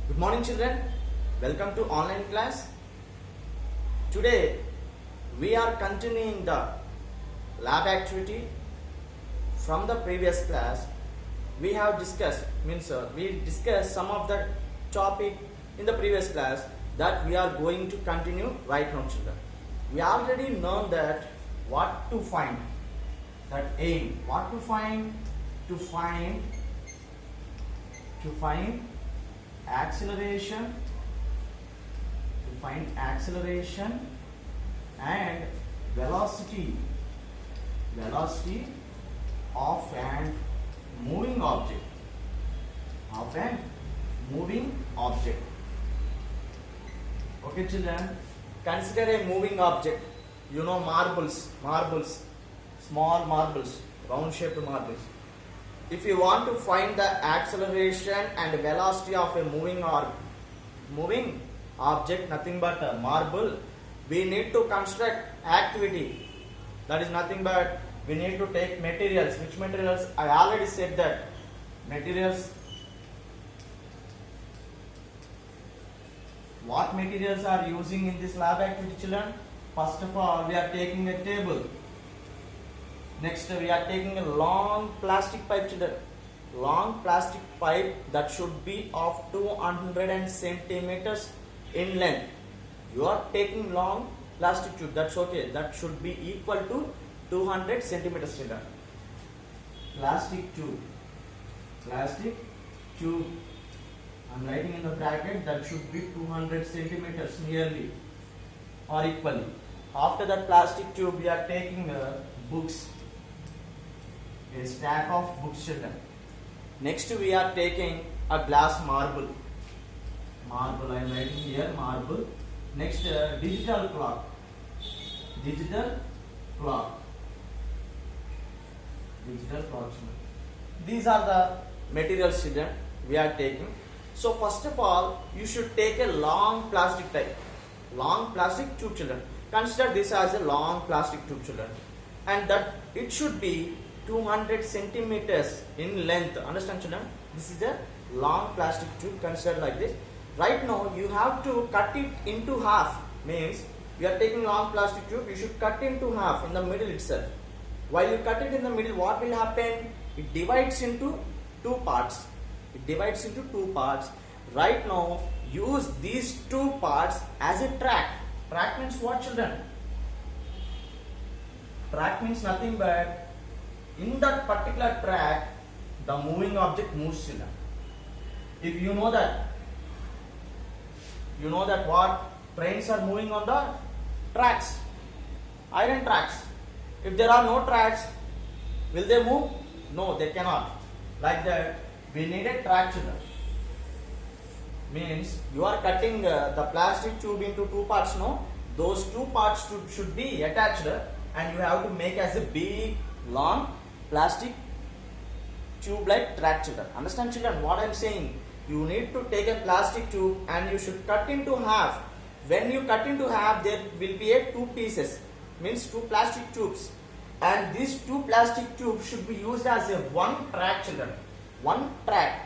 Good morning children, welcome to online class. Today we are continuing the lab activity from the previous class. We have discussed, we discussed some of the topic in the previous class that we are going to continue right now children. We already know that what to find, that aim, what to find, to find acceleration, and velocity of an moving object, Okay children, consider a moving object. You know marbles, small marbles, round shaped marbles. If you want to find the acceleration and velocity of a moving object, nothing but a marble, we need to construct activity. That is nothing but we need to take materials. Which materials? I already said that materials. What materials are using in this lab activity children? First of all, we are taking a table. Next, we are taking a long plastic pipe children. Long plastic pipe that should be of 200 centimeters in length. You are taking long plastic tube. That's okay. That should be equal to 200 centimeters children. Plastic tube. I'm writing in the bracket that should be 200 centimeters nearly or equally. After that plastic tube, we are taking books. A stack of books children. Next we are taking a glass marble. I am writing here marble. Next digital clock. These are the materials children we are taking. So first of all, you should take a long plastic tube children. Consider this as a long plastic tube children, and that it should be 200 centimeters in length. Understand children? This is a long plastic tube. Consider like this. Right now you have to cut it into half. Means you are taking long plastic tube, you should cut into half in the middle itself. While you cut it in the middle, what will happen? It divides into two parts. Right now use these two parts as a track. Track means what children? Track means nothing but in that particular track, the moving object moves children. If you know that what trains are moving on the tracks, iron tracks. If there are no tracks, will they move? No, they cannot. Like that, we need a track children. Means you are cutting the plastic tube into two parts. No, those two parts should be attached, and you have to make as a big long plastic tube like track children. Understand children what I am saying? You need to take a plastic tube and you should cut into half. When you cut into half, there will be a two pieces, means two plastic tubes, and these two plastic tubes should be used as a one track children. One track.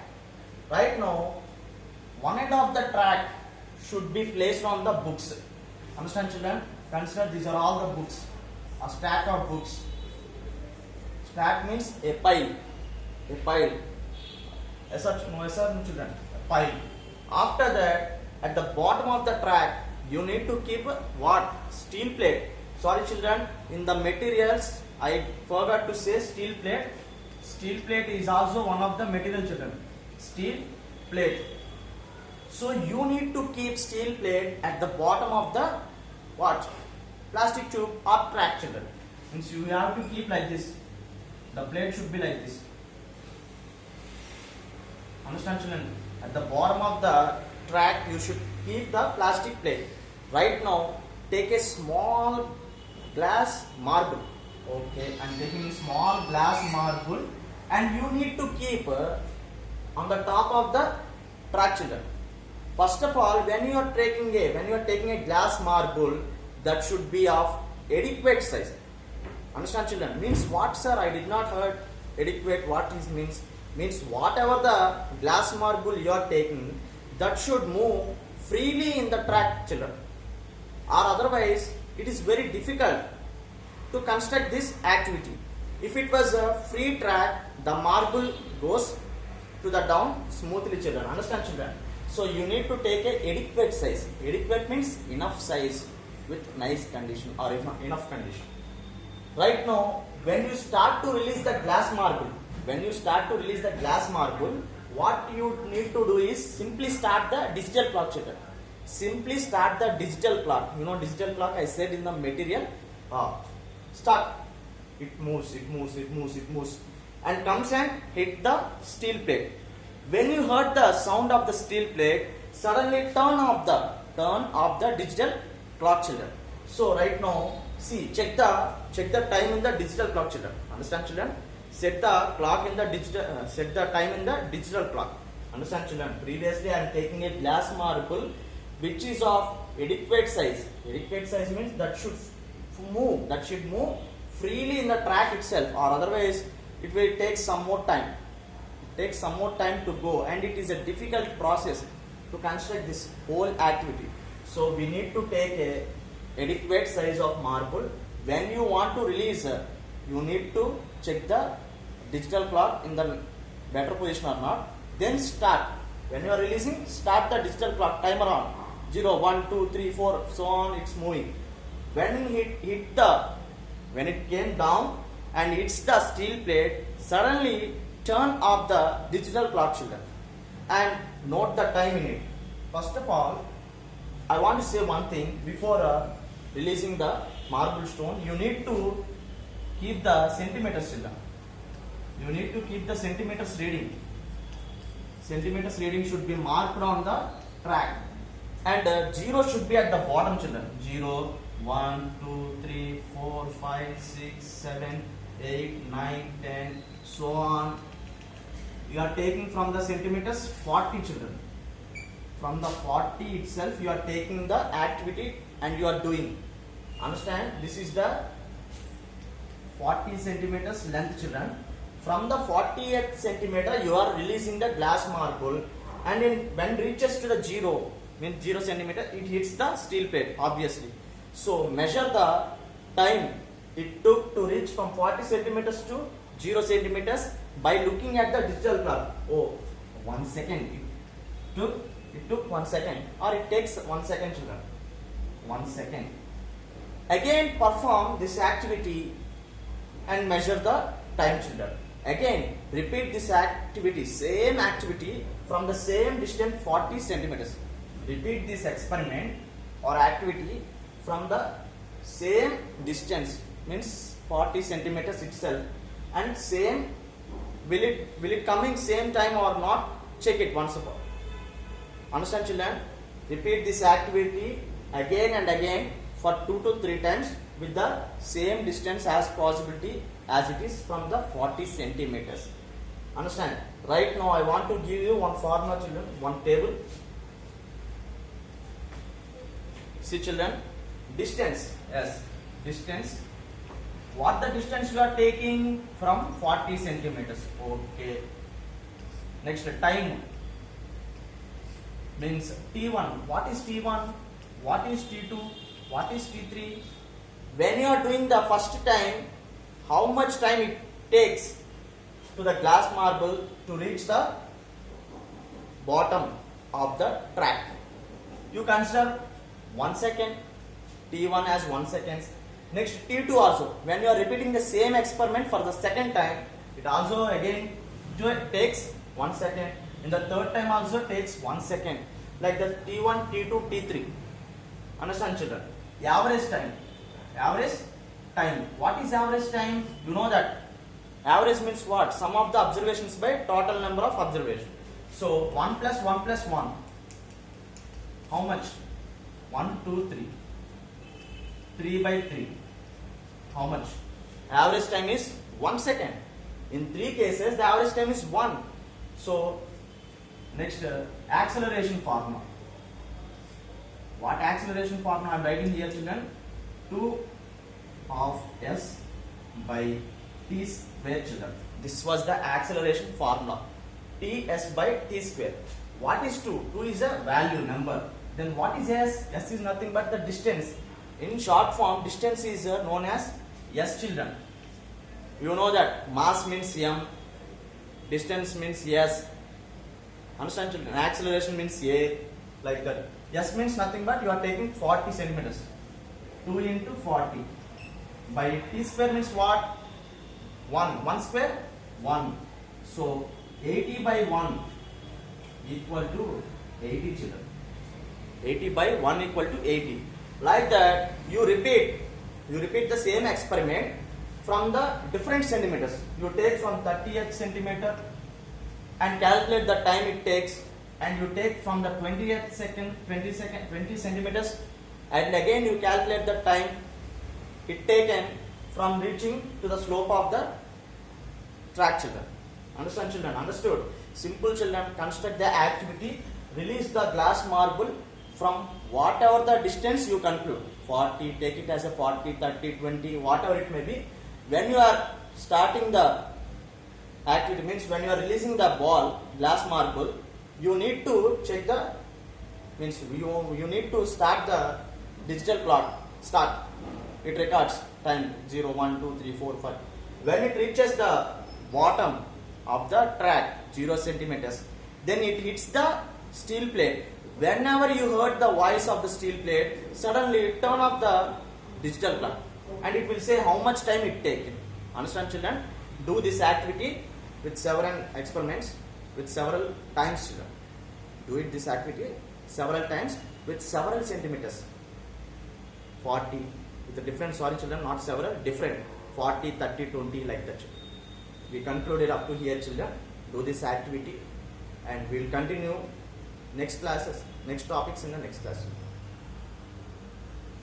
Right now, one end of the track should be placed on the books. Understand children? Consider these are all the books. A stack of books. Stack means a pile. Children, a pile. After that, at the bottom of the track, you need to keep what? Steel plate. Sorry children, in the materials, I forgot to say steel plate. Steel plate is also one of the material children. Steel plate. So you need to keep steel plate at the bottom of the what? Plastic tube or track children. Means you have to keep like this. The plate should be like this. Understand children? At the bottom of the track, you should keep the plastic plate. Right now, take a small glass marble. Okay, I'm taking a small glass marble, and you need to keep on the top of the track children. First of all, when you are taking a glass marble, that should be of adequate size. Understand children? Means what sir? I did not heard adequate. What is means? Means whatever the glass marble you are taking, that should move freely in the track, children, or otherwise it is very difficult to construct this activity. If it was a free track, the marble goes to the down smoothly, children. Understand, children? So you need to take a adequate size. Adequate means enough size with nice condition or enough condition. Right now, when you start to release the glass marble, what you need to do is simply start the digital clock, children. Simply start the digital clock. You know digital clock, I said in the material. Start. It moves, and comes and hit the steel plate. When you heard the sound of the steel plate, suddenly turn off the digital clock, children. So right now, see, check the time in the digital clock, children. Understand, children? Set the clock in the digital. Set the time in the digital clock. Understand, children? Previously, I am taking a glass marble, which is of adequate size. Adequate size means that should move freely in the track itself, or otherwise it will take some more time. It takes some more time to go, and it is a difficult process to construct this whole activity. So we need to take a adequate size of marble. When you want to release, you need to check the digital clock in the better position or not. Then start. When you are releasing, start the digital clock timer on 0, 1, 2, 3, 4, so on. It's moving. When it came down and hits the steel plate, suddenly turn off the digital clock, children, and note the time in it. First of all, I want to say one thing before releasing the marble stone. You need to keep the centimeters, children. You need to keep the centimeters reading. Centimeters reading should be marked on the track, and 0 should be at the bottom, children. 0, 1, 2, 3, 4, 5, 6, 7, 8, 9, 10, so on. You are taking from the centimeters 40, children. From the 40 itself, you are taking the activity and you are doing. Understand? This is the 40 centimeters length, children. From the 40th centimeter, you are releasing the glass marble, and when reaches to the 0, means 0 centimeter, it hits the steel plate, obviously. So measure the time it took to reach from 40 centimeters to 0 centimeters by looking at the digital clock. Oh, 1 second. It took 1 second, or it takes 1 second, children. 1 second. Again perform this activity and measure the time, children. Again repeat this activity, same activity from the same distance 40 centimeters. Repeat this experiment or activity from the same distance, means 40 centimeters itself, and same, will it coming same time or not, check it once upon. Understand, children? Repeat this activity again and again for 2 to 3 times with the same distance as possibility as it is from the 40 centimeters. Understand? Right now I want to give you one formula, children, one table. See, children, distance. Yes, distance. What the distance you are taking from 40 centimeters? Okay. Next, time means T1. What is T1? What is T2? What is T3? When you are doing the first time, how much time it takes to the glass marble to reach the bottom of the track? You consider 1 second, T1 as 1 second. Next, T2 also. When you are repeating the same experiment for the second time, it also again takes 1 second. In the third time also takes 1 second. Like the T1, T2, T3. Understand, children? Average time. Average time. What is average time? You know that. Average means what? Sum of the observations by total number of observations. So 1 plus 1 plus 1. How much? 1, 2, 3. 3 by 3. How much? Average time is 1 second. In 3 cases, the average time is 1. So, next, acceleration formula. What acceleration formula I am writing here, children? 2 of s by t square, children. This was the acceleration formula. Ts by t square. What is 2? 2 is a value number. Then what is S? S is nothing but the distance. In short form, distance is known as S, children. You know that mass means M, distance means S. Understand, children? Acceleration means A, like that. S means nothing but you are taking 40 centimeters. 2 into 40 by T square means what? 1. 1 square? 1. So 80 by 1 equal to 80, children. 80 by 1 equal to 80. Like that, you repeat the same experiment from the different centimeters. You take from 30th centimeter and calculate the time it takes, and you take from the 20th second, 20 centimeters, and again you calculate the time it taken from reaching to the slope of the track, children. Understand, children? Understood? Simple, children. Construct the activity. Release the glass marble from whatever the distance you conclude. 40, take it as a 40, 30, 20, whatever it may be. When you are starting the activity, means when you are releasing the ball, glass marble, you need to check the, means you need to start the digital clock. Start. It records time 0, 1, 2, 3, 4, 5. When it reaches the bottom of the track, 0 centimeters, then it hits the steel plate. Whenever you heard the voice of the steel plate, suddenly turn off the digital clock and it will say how much time it taken. Understand, children? Do this activity with several experiments, with several times, children. Do it this activity several times with several centimeters. 40 with a different, sorry children, not several, different. 40, 30, 20, like that, children. We concluded up to here, children. Do this activity and we will continue next classes, next topics in the next class.